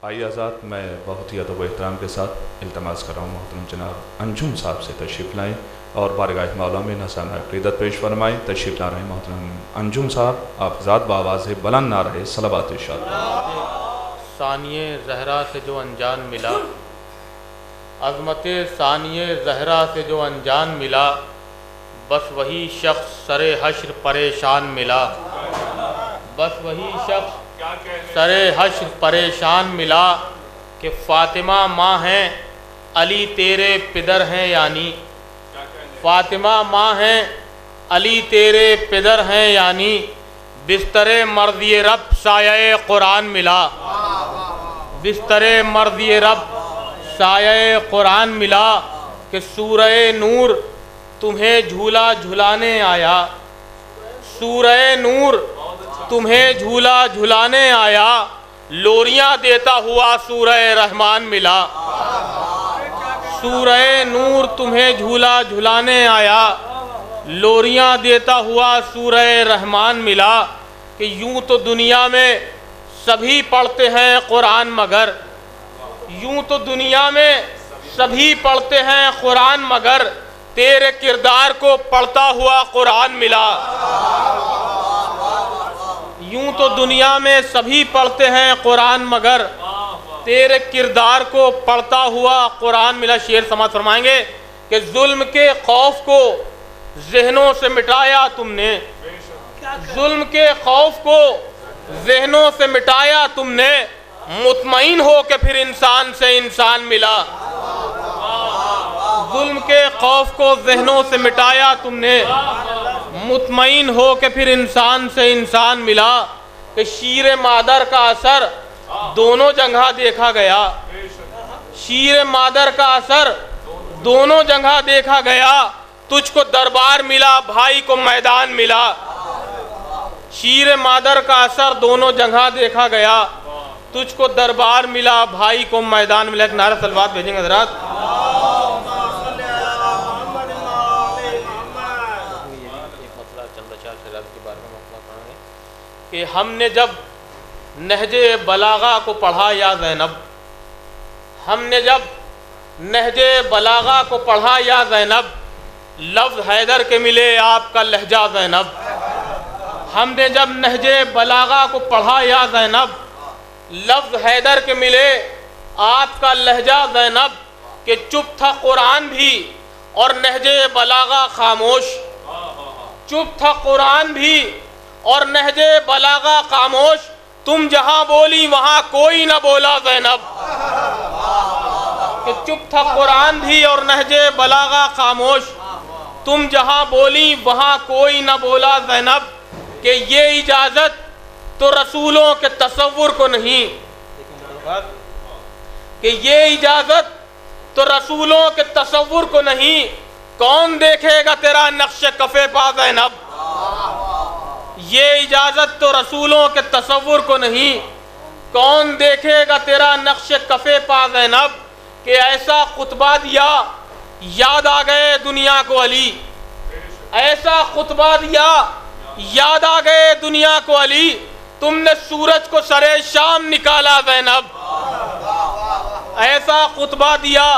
آئیے آزاد، میں بہت ہی ادب و احترام کے ساتھ التماس کر رہا ہوں محترم جناب انجم صاحب سے تشریف لائیں اور بارگاہ مولا میں نذرانہ عقیدت پیش فرمائیں۔ تشریف لا رہے ہیں محترم انجم صاحب، آپ ذات بآواز بلند نعرہ صلوات ارشاد۔ ثانیہ زہرا سے جو انجان ملا، عظمت ثانیہ زہرا سے جو انجان ملا، بس وہی شخص سر حشر پریشان ملا، بس وہی شخص سر حشر پریشان ملا کہ فاطمہ ماں ہیں علی تیرے پدر ہیں، یعنی فاطمہ ماں ہیں علی تیرے پدر ہیں، یعنی بستر مرضی رب سایہ قرآن ملا، بستر مرضی رب سایہ قرآن ملا کہ سورہ نور تمہیں جھولا جھلانے آیا، سورہ نور تمہیں جھولا جھلانے آیا، لوریاں دیتا ہوا سورہ رحمان ملا، سورہ نور تمہیں جھولا جھلانے آیا، لوریاں دیتا ہوا سورہ رحمان ملا کہ یوں تو دنیا میں سبھی پڑھتے ہیں قرآن مگر، یوں تو دنیا میں سبھی پڑھتے ہیں قرآن مگر تیرے کردار کو پڑھتا ہوا قرآن ملا، یوں تو دنیا میں سبھی پڑھتے ہیں قرآن مگر تیرے کردار کو پڑھتا ہوا قرآن ملا۔ شعر سماعت فرمائیں گے کہ ظلم کے خوف کو ذہنوں سے مٹایا تم نے، ظلم کے خوف کو ذہنوں سے مٹایا تم نے، مطمئن ہو کہ پھر انسان سے انسان ملا، ظلم کے خوف کو ذہنوں سے مٹایا تم نے، مطمئن ہو کہ پھر انسان سے انسان ملا کہ شیر مادر کا اثر دونوں جگہ دیکھا گیا، شیر مادر کا اثر دونوں جگہ دیکھا گیا، تجھ کو دربار ملا بھائی کو میدان ملا، شیر مادر کا اثر دونوں جگہ دیکھا گیا، تجھ کو دربار ملا بھائی کو میدان ملا۔ ایک نعرہ صلوات بھیجیں گے حضرات۔ کہ ہم نے جب نہج بلاغہ کو پڑھا یا زینب، ہم نے جب نہج بلاغہ کو پڑھا یا زینب، لفظ حیدر کے ملے آپ کا لہجہ زینب، ہم نے جب نہج بلاغہ کو پڑھا یا زینب، لفظ حیدر کے ملے آپ کا لہجہ زینب کہ چپ تھا قرآن بھی اور نہج بلاغہ خاموش، چپ تھا قرآن بھی اور نہج بلاغہ خاموش، تم جہاں بولی وہاں کوئی نہ بولا زینب، کہ چپ تھا قرآن بھی اور نہج بلاغہ خاموش، تم جہاں بولی وہاں کوئی نہ بولا زینب کہ یہ اجازت تو رسولوں کے تصور کو نہیں، کہ یہ اجازت تو رسولوں کے تصور کو نہیں، کون دیکھے گا تیرا نقش کف پا زینب، یہ اجازت تو رسولوں کے تصور کو نہیں، کون دیکھے گا تیرا نقش کف پا زینب کہ ایسا خطبہ دیا یاد آ گئے دنیا کو علی، ایسا خطبہ دیا یاد آ گئے دنیا کو علی، تم نے سورج کو سر شام نکالا زینب، ایسا خطبہ دیا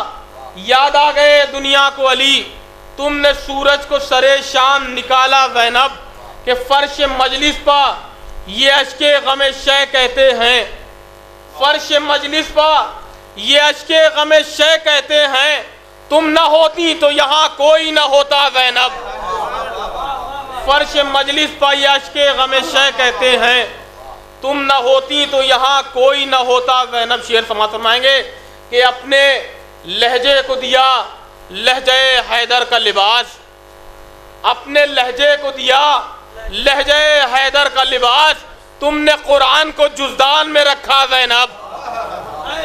یاد آ گئے دنیا کو علی، تم نے سورج کو سر شام نکالا زینب کہ فرش مجلس پا یہ اشک غم شے کہتے ہیں، فرش مجلس پا یہ اشک غم شے کہتے ہیں، تم نہ ہوتی تو یہاں کوئی نہ ہوتا زینب، فرش مجلس پا یہ اشک غم شے کہتے ہیں، تم نہ ہوتی تو یہاں کوئی نہ ہوتا زینب۔ شعر سماعت فرمائیں گے کہ اپنے لہجے کو دیا لہجہ حیدر کا لباس، اپنے لہجے کو دیا لہجہ حیدر کا لباس، تم نے قرآن کو جزدان میں رکھا زینب،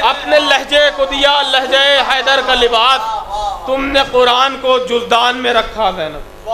اپنے لہجے کو دیا لہجہ حیدر کا لباس، تم نے قرآن کو جزدان میں رکھا زینب۔